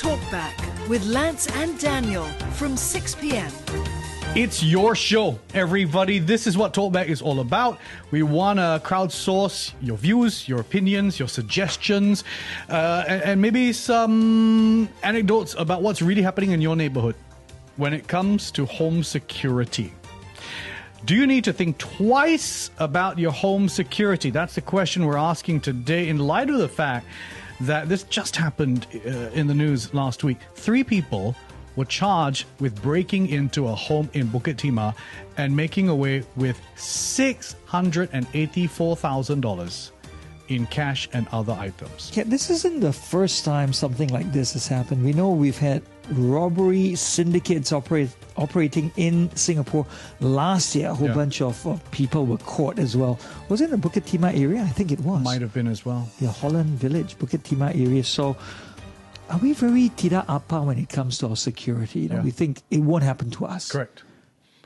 Talkback with Lance and Daniel from 6 p.m. It's your show, everybody. This is what Talkback is all about. We want to crowdsource your views, your opinions, your suggestions, and maybe some anecdotes about what's really happening in your neighborhood when it comes to home security. Do you need to think twice about your home security? That's the question we're asking today in light of the fact that this just happened in the news last week. 3 people were charged with breaking into a home in Bukit Timah and making away with $684,000 in cash and other items. Yeah, this isn't the first time something like this has happened. We know we've had robbery syndicates operating in Singapore. Last year, a whole bunch of people were caught as well. Was it in the Bukit Timah area? I think it was. Might have been as well. The Holland Village, Bukit Timah area. So are we very tidak apa when it comes to our security? You know, we think it won't happen to us. Correct.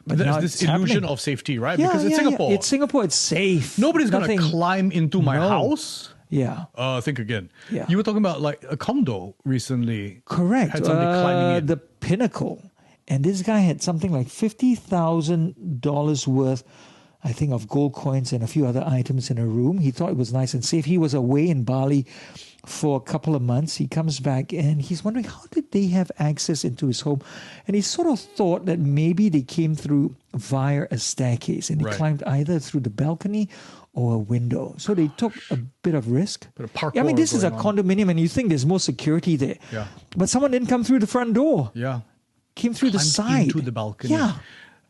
But there's this illusion of safety, right? Because it's Singapore. It's Singapore, it's safe. Nobody's going to climb into my house. Yeah. Think again. Yeah. You were talking about like a condo recently. Correct. Had somebody climbing in. The Pinnacle. And this guy had something like $50,000 worth, I think, of gold coins and a few other items in a room. He thought it was nice and safe. He was away in Bali for a couple of months. He comes back and he's wondering, how did they have access into his home? And he sort of thought that maybe they came through via a staircase and they climbed either through the balcony or a window. So they took a bit of risk. I mean, this is a condominium and you think there's more security there. Yeah. But someone didn't come through the front door. Yeah. Came through the side. Into the balcony. Yeah.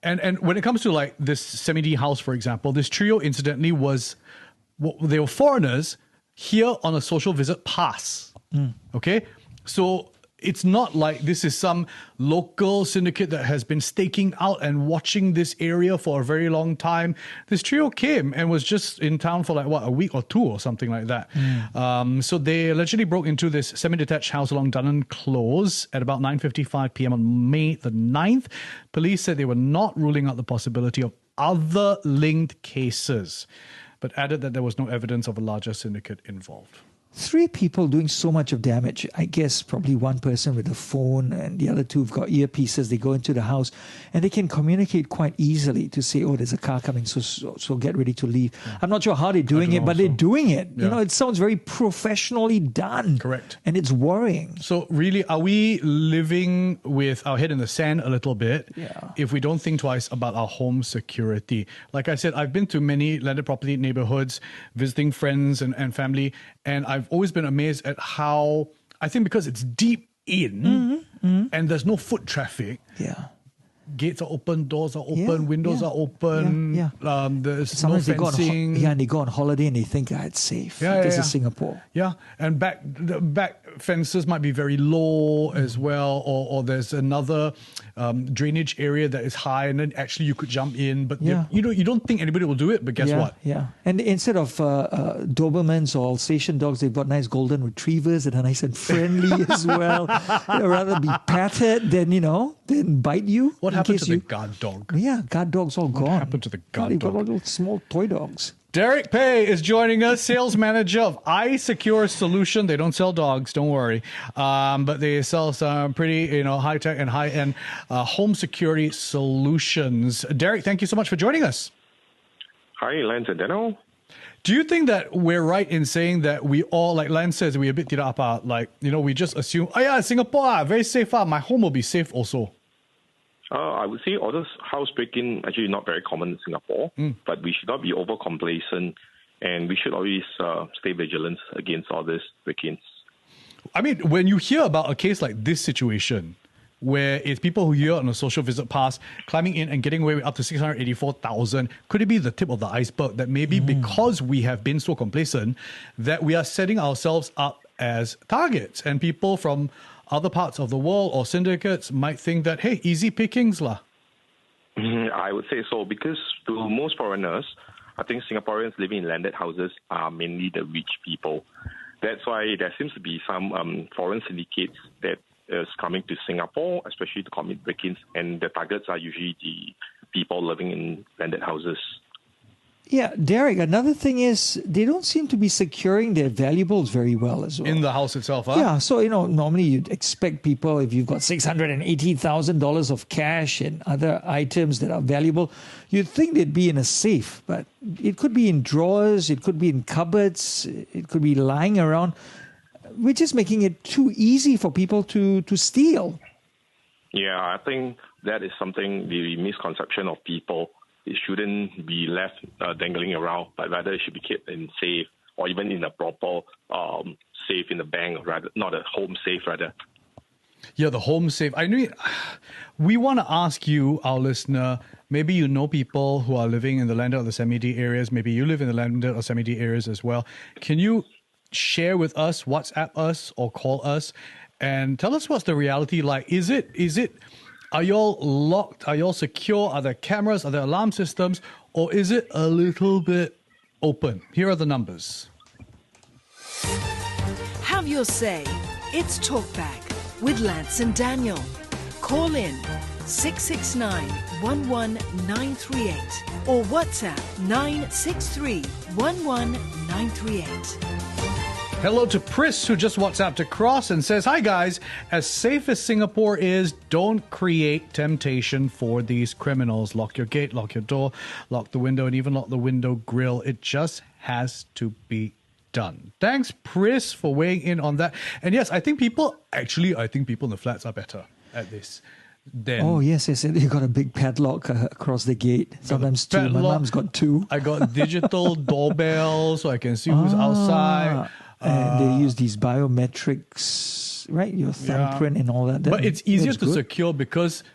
And when it comes to like this Semi-D house, for example, this trio incidentally they were foreigners here on a social visit pass. Okay? So it's not like this is some local syndicate that has been staking out and watching this area for a very long time. This trio came and was just in town for a week or two or something like that. So they allegedly broke into this semi-detached house along Dunnan Close at about 9:55 p.m. on May the 9th. Police said they were not ruling out the possibility of other linked cases, but added that there was no evidence of a larger syndicate involved. 3 people doing so much of damage. I guess probably one person with a phone and the other 2 have got earpieces. They go into the house and they can communicate quite easily to say, oh, there's a car coming, so get ready to leave. I'm not sure how they're doing it, but they're doing it. You know, it sounds very professionally done. Correct. And it's worrying. So really, are we living with our head in the sand a little bit if we don't think twice about our home security? Like I said, I've been to many landed property neighborhoods, visiting friends and family, and I've always been amazed at how, I think because it's deep in and there's no foot traffic, gates are open, doors are open, windows are open, there's sometimes no fencing. and they go on holiday and they think it's safe. This is Singapore. Yeah, and the back fences might be very low as well, or there's another drainage area that is high, and then actually you could jump in, but you don't think anybody will do it, but guess what? Yeah, and instead of Dobermans or Alsatian dogs, they've got nice golden retrievers that are nice and friendly as well. They'd rather be patted than bite you. What happened to the guard dog? Yeah, guard dogs all gone. What happened to the guard They've dog? got little small toy dogs. Derek Pei is joining us, sales manager of iSecure Solution. They don't sell dogs, don't worry. But they sell some pretty, high-tech and high-end home security solutions. Derek, thank you so much for joining us. Hi, Lance and Daniel. Do you think that we're right in saying that we all, like Lance says, we're a bit tidak apa, we just assume, Singapore, very safe, my home will be safe also? I would say all this house break-in actually not very common in Singapore, but we should not be over complacent, and we should always stay vigilant against all these break-ins. I mean, when you hear about a case like this situation, where it's people who here on a social visit pass climbing in and getting away with up to 684,000, could it be the tip of the iceberg that maybe because we have been so complacent that we are setting ourselves up as targets, and people from other parts of the world or syndicates might think that, hey, easy pickings lah? I would say so, because to most foreigners, I think Singaporeans living in landed houses are mainly the rich people. That's why there seems to be some foreign syndicates that is coming to Singapore, especially to commit break-ins, and the targets are usually the people living in landed houses. Yeah, Derek, another thing is they don't seem to be securing their valuables very well as well. In the house itself, huh? Yeah, so normally you'd expect people, if you've got $680,000 of cash and other items that are valuable, you'd think they'd be in a safe, but it could be in drawers, it could be in cupboards, it could be lying around. We're just making it too easy for people to steal. Yeah, I think that is something, the misconception of people. It shouldn't be left dangling around, but rather it should be kept in safe or even in a proper safe in the bank, rather not a home safe, rather. Yeah, the home safe. I know. We want to ask you, our listener, maybe you know people who are living in the landed or the semi-D areas. Maybe you live in the landed or semi-D areas as well. Can you share with us, WhatsApp us or call us and tell us what's the reality like? Is it, are y'all locked? Are y'all secure? Are there cameras? Are there alarm systems? Or is it a little bit open? Here are the numbers. Have your say. It's Talkback with Lance and Daniel. Call in 669-11938 or WhatsApp 963-11938. Hello to Pris, who just WhatsApped across and says, "Hi guys, as safe as Singapore is, don't create temptation for these criminals. Lock your gate, lock your door, lock the window, and even lock the window grill. It just has to be done." Thanks, Pris, for weighing in on that. And yes, I think people in the flats are better at this. Oh, yes. You got a big padlock across the gate. Sometimes two. Padlock. My mom's got two. I got digital doorbell so I can see who's outside. And they use these biometrics, right? Your thumbprint and all that. But it's easier that's to good. secure because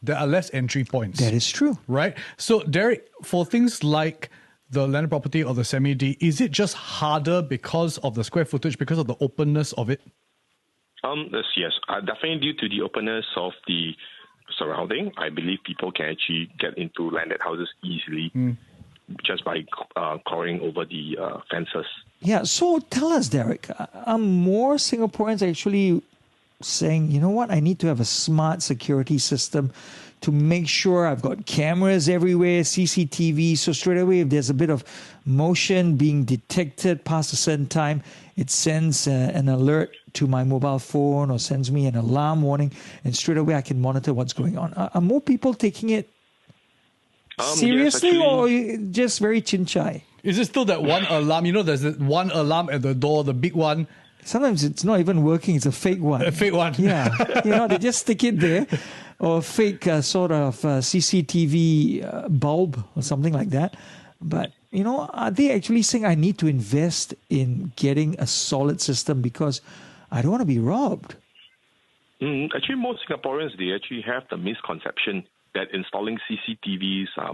there are less entry points. That is true. Right? So, Derek, for things like the landed property or the semi-D, is it just harder because of the square footage, because of the openness of it? Yes, definitely due to the openness of the surrounding. I believe people can actually get into landed houses easily just by crawling over the fences. Yeah, so tell us, Derek, are more Singaporeans actually saying, you know what, I need to have a smart security system to make sure I've got cameras everywhere, CCTV, so straight away if there's a bit of motion being detected past a certain time, it sends an alert to my mobile phone or sends me an alarm warning, and straight away I can monitor what's going on. Are more people taking it seriously, yes, or just very chin-chai? Is it still that one alarm? You know, there's that one alarm at the door, the big one. Sometimes it's not even working, it's a fake one. A fake one. Yeah. They just stick it there. Or a fake sort of CCTV bulb or something like that. But, are they actually saying I need to invest in getting a solid system because I don't want to be robbed? Actually, most Singaporeans, they actually have the misconception that installing CCTVs are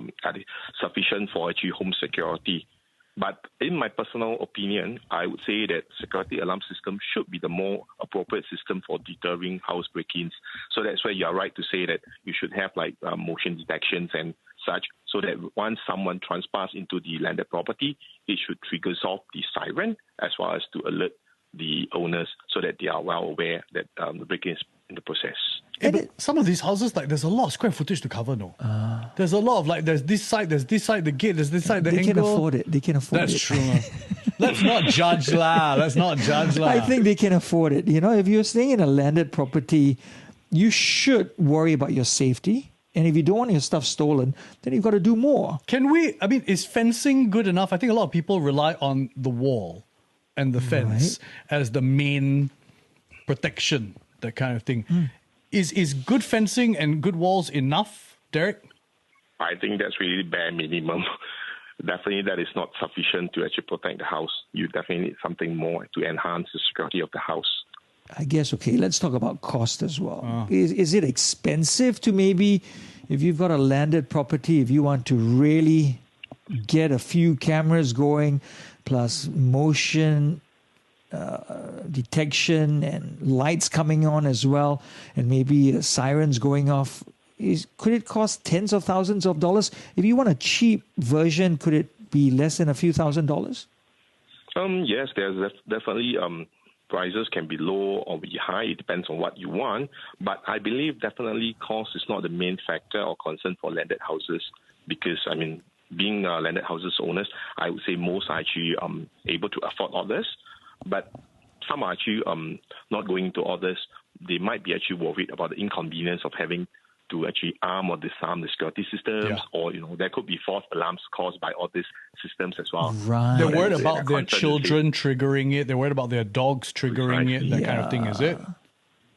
sufficient for actually home security. But in my personal opinion, I would say that security alarm system should be the more appropriate system for deterring house break-ins. So that's why you are right to say that you should have motion detections and such, so that once someone trespass into the landed property, it should trigger off the siren as well as to alert the owners so that they are well aware that the break-in is in the process. But some of these houses, there's a lot of square footage to cover, no? There's a lot of, there's this side, the gate, there's this side, the angle. They can afford it. They can afford it. That's true. Let's not judge lah. I think they can afford it. If you're staying in a landed property, you should worry about your safety. And if you don't want your stuff stolen, then you've got to do more. Is fencing good enough? I think a lot of people rely on the wall and the fence as the main protection, that kind of thing. Is good fencing and good walls enough, Derek? I think that's really bare minimum. Definitely that is not sufficient to actually protect the house. You definitely need something more to enhance the security of the house. I guess, let's talk about cost as well. Is it expensive to maybe, if you've got a landed property, if you want to really get a few cameras going, plus motion detection and lights coming on as well, and maybe sirens going off, could it cost tens of thousands of dollars? If you want a cheap version, could it be less than a few $1,000s? Yes, there's definitely prices can be low or be high. It depends on what you want. But I believe definitely cost is not the main factor or concern for landed houses because, being landed houses owners, I would say most are actually able to afford all this, but some are actually not going to all this. They might be actually worried about the inconvenience of having to actually arm or disarm the security systems, or there could be false alarms caused by all these systems as well. Right. They're So worried that's about their concern children triggering it. They're worried about their dogs triggering it, that kind of thing, is it?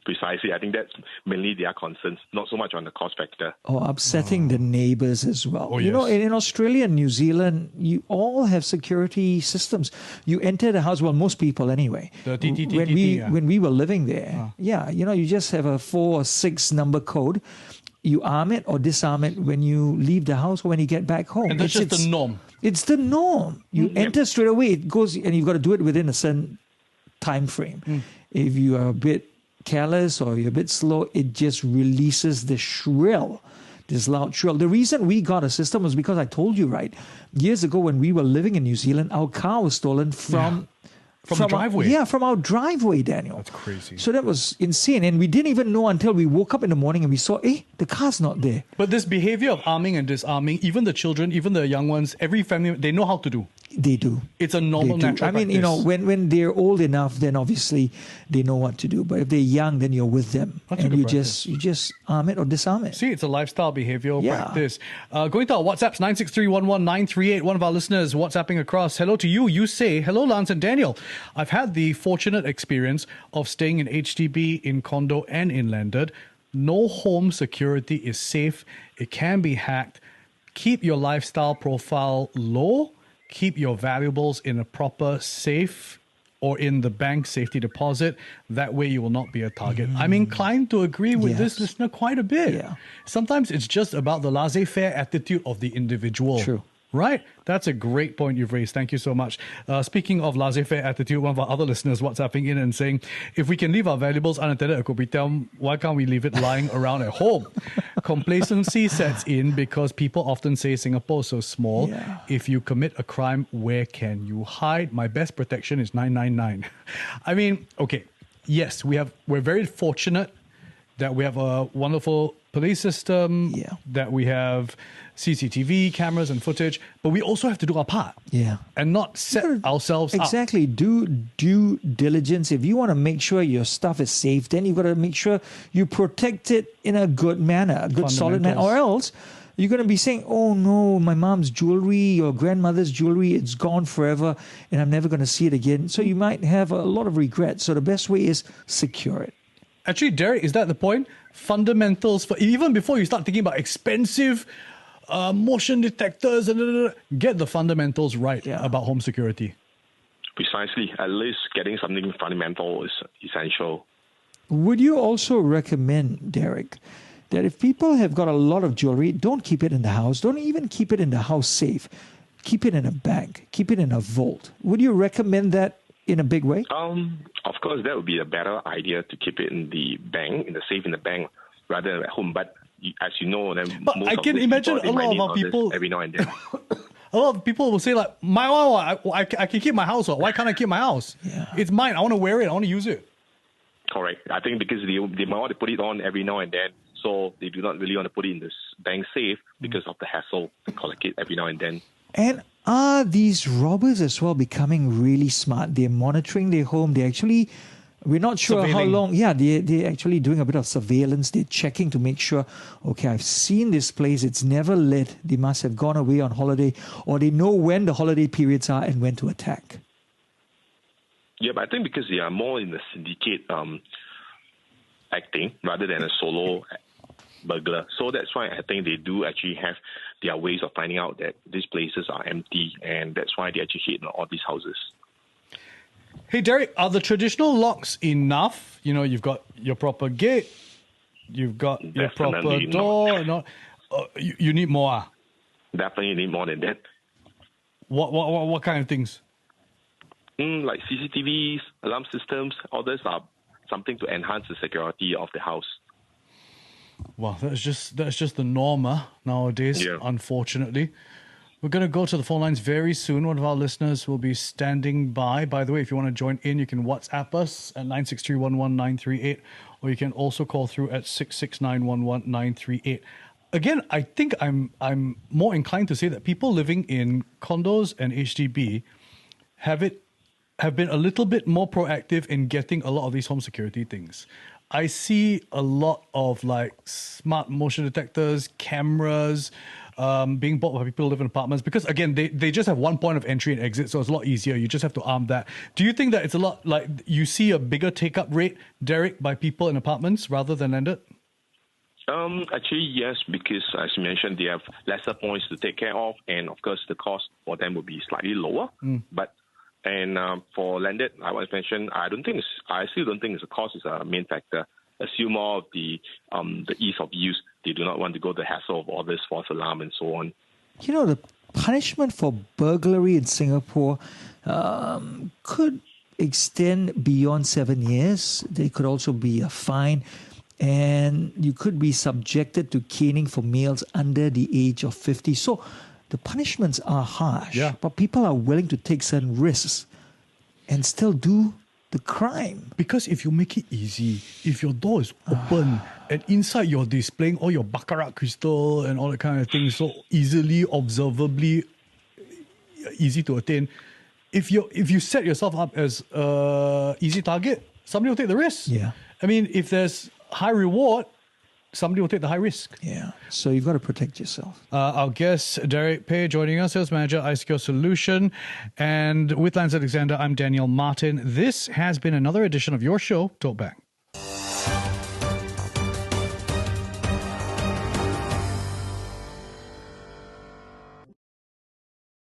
Precisely. I think that's mainly their concerns, not so much on the cost factor. Or upsetting the neighbors as well. Oh, You know, yes. in Australia and New Zealand, you all have security systems. You enter the house, well, most people anyway. The TTTT, When we yeah. when we were living there, you just have a 4 or 6 number code. You arm it or disarm it when you leave the house or when you get back home. And that's just the norm. It's the norm. You enter straight away. It goes, and you've got to do it within a certain time frame. If you are a bit careless or you're a bit slow, it just releases the shrill, this loud shrill. The reason we got a system was because I told you, right? Years ago when we were living in New Zealand, our car was stolen from From the driveway. From our driveway, Daniel. That's crazy. So that was insane. And we didn't even know until we woke up in the morning and we saw, the car's not there. But this behavior of arming and disarming, even the children, even the young ones, every family, they know how to do. They do. It's a They normal, do. natural I mean, practice. when they're old enough, then obviously they know what to do. But if they're young, then you're with them, That's a and good you practice. just arm it or disarm it. See, it's a lifestyle behavioral Yeah. practice. Going to our WhatsApps, 96311-938. One of our listeners WhatsApping across. Hello to you. You say, hello, Lance and Daniel. I've had the fortunate experience of staying in HDB, in condo, and in landed. No home security is safe. It can be hacked. Keep your lifestyle profile low. Keep your valuables in a proper safe or in the bank safety deposit. That way you will not be a target. I'm inclined to agree with this Yes. listener quite a bit. Yeah. Sometimes it's just about the laissez-faire attitude of the individual. True. Right? That's a great point you've raised. Thank you so much. Speaking of laissez-faire attitude, one of our other listeners WhatsApping in and saying, if we can leave our valuables unattended at kopitiam, why can't we leave it lying around at home? Complacency sets in because people often say Singapore is so small. Yeah. If you commit a crime, where can you hide? My best protection is 999. I mean, okay, yes, we're very fortunate that we have a wonderful police system, Yeah. that we have CCTV cameras and footage, but we also have to do our part. Yeah. And not set ourselves up. Exactly. Do due diligence. If you want to make sure your stuff is safe, then you've got to make sure you protect it in a good manner, a good solid manner. Or else you're going to be saying, oh no, my mom's jewelry or grandmother's jewelry, it's gone forever and I'm never going to see it again. So you might have a lot of regret. So the best way is secure it. Actually, Derek, is that the point? Fundamentals, for even before you start thinking about expensive motion detectors, and get the fundamentals right about home security. Precisely. At least getting something fundamental is essential. Would you also recommend, Derek, that if people have got a lot of jewelry, don't keep it in the house. Don't even keep it in the house safe. Keep it in a bank. Keep it in a vault. Would you recommend that in a big way? Of course, that would be a better idea to keep it in the bank, in the safe in the bank, rather than at home. But as you know, then But most I of can these imagine people, they a lot might of need our all this people- every now and then. A lot of people will say like, my one, I can keep my house. Why can't I keep my house? Yeah. It's mine. I want to wear it. I want to use it. Correct. I think because they might want to put it on every now and then, so they do not really want to put it in this bank safe because of the hassle to collect it every now and then. And are these robbers as well becoming really smart? They're monitoring their home. They actually, we're not sure how Surveilling. long. Yeah, they're actually doing a bit of surveillance. They're checking to make sure, okay, I've seen this place. It's never lit. They must have gone away on holiday, or they know when the holiday periods are and when to attack. Yeah, but I think because they are more in the syndicate acting rather than a solo burglar. So that's why I think they do actually have their ways of finding out that these places are empty, and that's why they actually hit on all these houses. Hey, Derek, are the traditional locks enough? You know, you've got your proper gate, you've got your proper Definitely door. Not. You need more. Definitely need more than that. What kind of things? Like CCTVs, alarm systems, all these are something to enhance the security of the house. Well, that's just the norm nowadays, Yeah. unfortunately. We're going to go to the phone lines very soon. One of our listeners will be standing by. By the way, if you want to join in, you can WhatsApp us at 96311-938, or you can also call through at 66911-938. again, I think I'm more inclined to say that people living in condos and HDB have been a little bit more proactive in getting a lot of these home security things. I see a lot of like smart motion detectors, cameras, being bought by people who live in apartments because again, they just have one point of entry and exit, so it's a lot easier. You just have to arm that. Do you think that it's a lot like you see a bigger take-up rate, Derek, by people in apartments rather than landed? Actually, yes, because as you mentioned, they have lesser points to take care of, and of course, the cost for them will be slightly lower. But for landed, I was mentioned, I still don't think the cost is a main factor. Assume more of the ease of use. They do not want to go the hassle of all this false alarm and so on. You know, the punishment for burglary in Singapore could extend beyond 7 years. There could also be a fine, and you could be subjected to caning for males under the age of 50. So the punishments are harsh, but people are willing to take certain risks and still do the crime. Because if you make it easy, if your door is open and inside you're displaying all your baccarat crystal and all that kind of thing, so easily, observably easy to attain, if you set yourself up as a easy target, somebody will take the risk. Yeah. I mean, if there's high reward, somebody will take the high risk. Yeah. So you've got to protect yourself. Our guest, Derek Pei, joining us, Sales Manager, iSecure Solution. And with Lance Alexander, I'm Daniel Martin. This has been another edition of your show, Talkback.